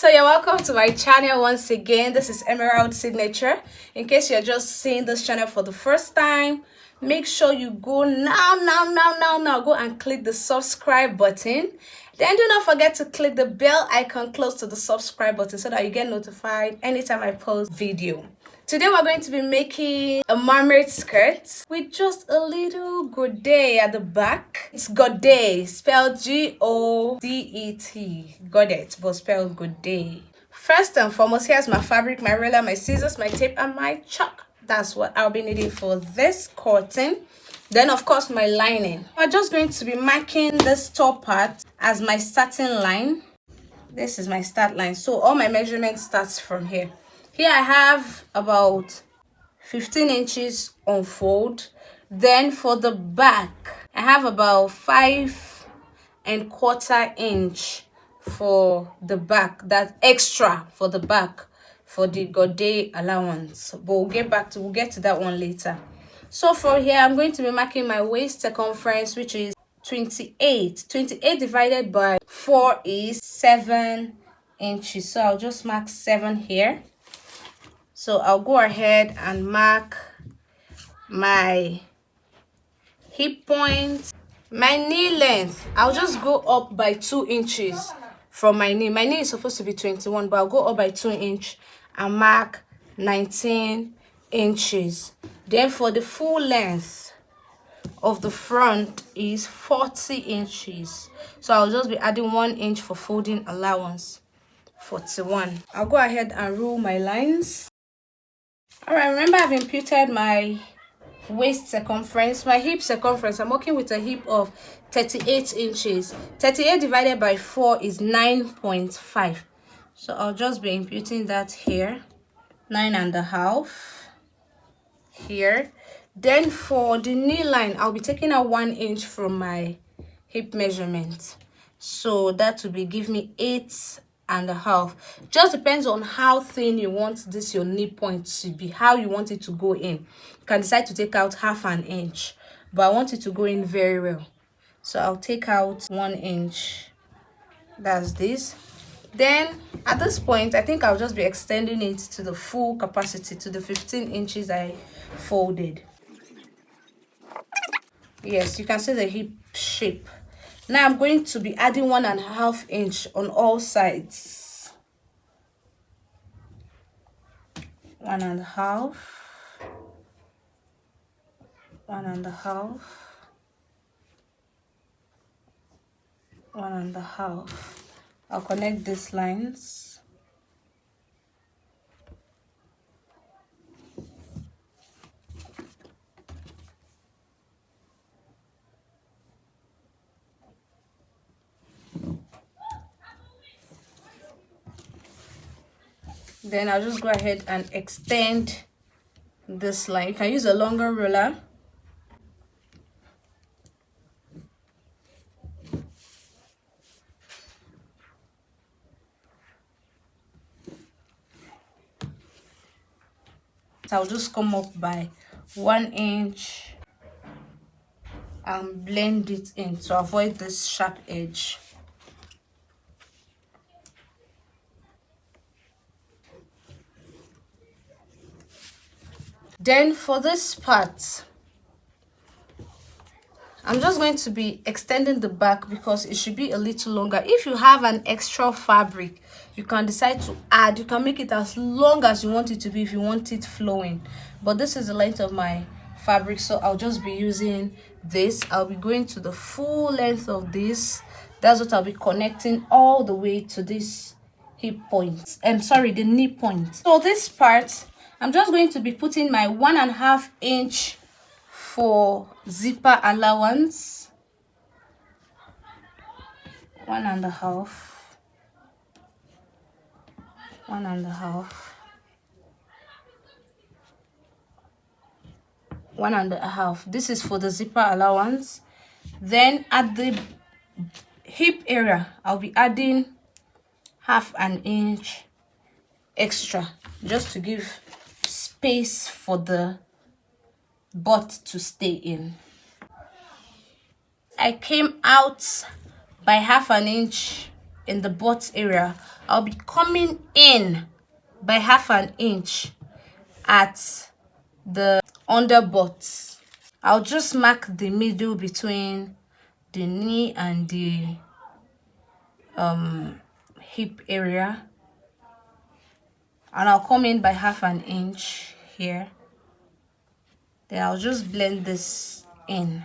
So you're welcome to my channel once again. This is Emerald Signature. In case you're just seeing this channel for the first time, make sure you go now go and click the subscribe button. Then do not forget to click the bell icon close to the subscribe button so that you get notified anytime I post video. Today we're going to be making a mermaid skirt with just a little godet at the back. It's godet, spelled G-O-D-E-T, godet, but spelled godet. First and foremost, here's my fabric, my ruler, my scissors, my tape, and my chalk. That's what I'll be needing for this curtain. Then of course my lining. We're just going to be marking this top part as my starting line. This is my start line, so all my measurement starts from here. Here I have about 15 inches on fold. Then for the back, I have about 5¼ inch for the back. That's extra for the back for the godet allowance. But we'll get to that one later. So for here, I'm going to be marking my waist circumference, which is 28. 28 divided by 4 is 7 inches. So I'll just mark 7 here. So I'll go ahead and mark my hip point. My knee length, I'll just go up by 2 inches from my knee. My knee is supposed to be 21, but I'll go up by 2 inches and mark 19 inches. Then for the full length of the front is 40 inches. So I'll just be adding 1 inch for folding allowance, 41. I'll go ahead and rule my lines. Alright, remember I've imputed my waist circumference, my hip circumference. I'm working with a hip of 38 inches. 38 divided by 4 is 9.5. So I'll just be imputing that here. 9½ here. Then for the knee line, I'll be taking out 1 inch from my hip measurement. So that will be give me 8½ just depends on how thin you want this your knee point to be, how you want it to go in. You can decide to take out 1/2 inch, but I want it to go in very well, so I'll take out 1 inch. That's this. Then at this point I think I'll just be extending it to the full capacity, to the 15 inches I folded. Yes, you can see the hip shape. Now I'm going to be adding 1½ inch on all sides. 1½ 1½ 1½ I'll connect these lines. Then I'll just go ahead and extend this line. You can use a longer ruler. So I'll just come up by 1 inch and blend it in to avoid this sharp edge. Then for this part, I'm just going to be extending the back because it should be a little longer. If you have an extra fabric, you can decide to add. You can make it as long as you want it to be if you want it flowing. But this is the length of my fabric, so I'll just be using this. I'll be going to the full length of this. That's what I'll be connecting all the way to this hip point. The knee point. So this part, I'm just going to be putting my 1½ inch for zipper allowance. 1½ 1½ 1½ This is for the zipper allowance. Then at the hip area, I'll be adding 1/2 inch extra just to give space for the butt to stay in. I came out by 1/2 inch in the butt area, I'll be coming in by 1/2 inch at the under butt. I'll just mark the middle between the knee and the hip area, and I'll come in by 1/2 inch here. Then I'll just blend this in.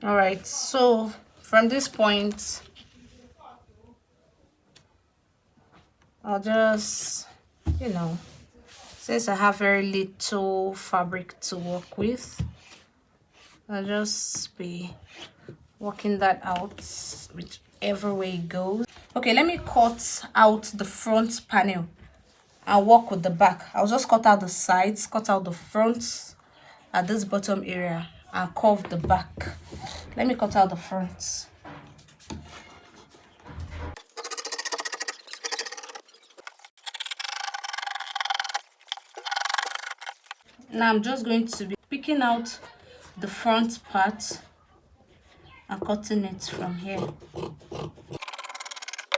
All right, so from this point, I'll just, since I have very little fabric to work with, I'll just be working that out whichever way it goes. Okay, let me cut out the front panel and work with the back. I'll just cut out the sides, cut out the front at this bottom area, and curve the back. Let me cut out the front. Now I'm just going to be picking out the front part and cutting it from here.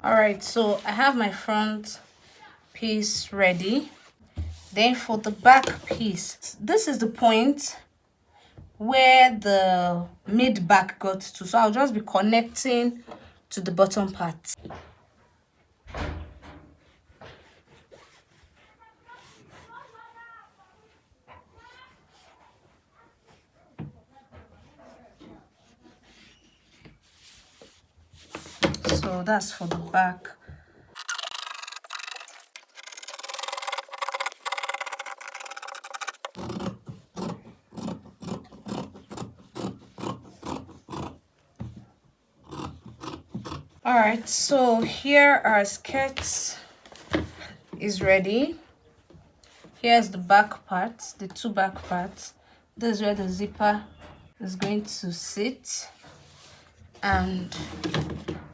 All right, so I have my front piece ready. Then for the back piece, this is the point where the mid back got to, so I'll just be connecting to the bottom part. So that's for the back. All right, so here our skirts is ready. Here's the back part, the two back parts. This is where the zipper is going to sit, and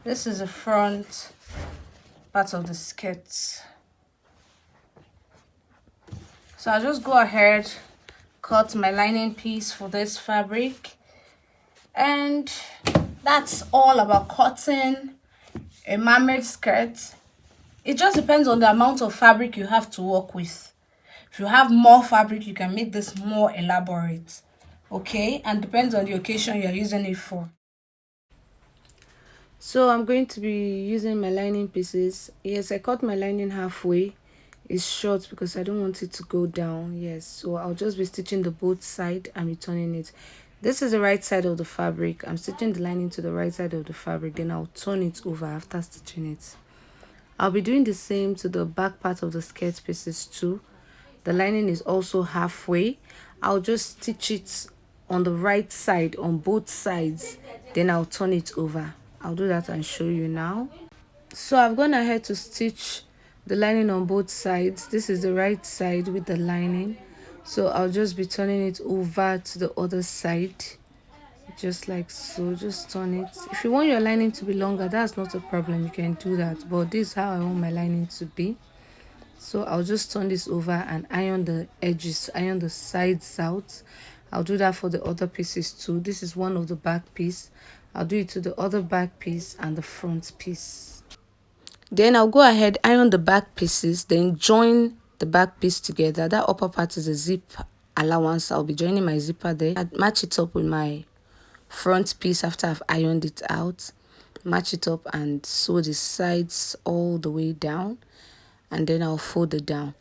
this is the front part of the skirt. So I'll just go ahead, cut my lining piece for this fabric, and that's all about cutting a mermaid skirt. It just depends on the amount of fabric you have to work with. If you have more fabric, you can make this more elaborate, okay? And depends on the occasion you're using it for. So I'm going to be using my lining pieces. Yes, I cut my lining halfway. It's short because I don't want it to go down. Yes, so I'll just be stitching the both side and returning it. This is the right side of the fabric. I'm stitching the lining to the right side of the fabric. Then I'll turn it over after stitching it. I'll be doing the same to the back part of the skirt pieces too. The lining is also halfway. I'll just stitch it on the right side on both sides. Then I'll turn it over. I'll do that and show you now. So I've gone ahead to stitch the lining on both sides. This is the right side with the lining. So I'll just be turning it over to the other side. Just like so. Just turn it. If you want your lining to be longer, that's not a problem. You can do that. But this is how I want my lining to be. So I'll just turn this over and iron the edges, iron the sides out. I'll do that for the other pieces too. This is one of the back piece. I'll do it to the other back piece and the front piece. Then I'll go ahead, iron the back pieces, then join the back piece together. That upper part is a zip allowance. I'll be joining my zipper there. I'd match it up with my front piece after I've ironed it out. Match it up and sew the sides all the way down. And then I'll fold it down.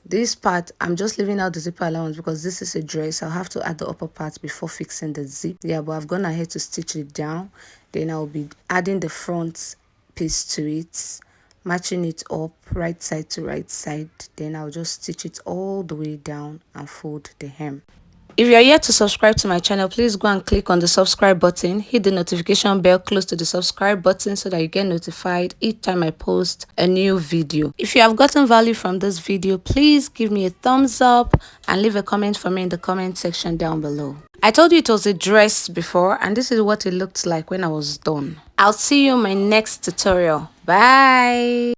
This part, I'm just leaving out the zipper allowance because this is a dress. I'll have to add the upper part before fixing the zip. Yeah, but I've gone ahead to stitch it down. Then I'll be adding the front piece to it, matching it up right side to right side. Then I'll just stitch it all the way down and fold the hem. If you are yet to subscribe to my channel, please go and click on the subscribe button. Hit the notification bell close to the subscribe button so that you get notified each time I post a new video. If you have gotten value from this video, please give me a thumbs up and leave a comment for me in the comment section down below. I told you it was a dress before, and this is what it looked like when I was done. I'll see you in my next tutorial. Bye.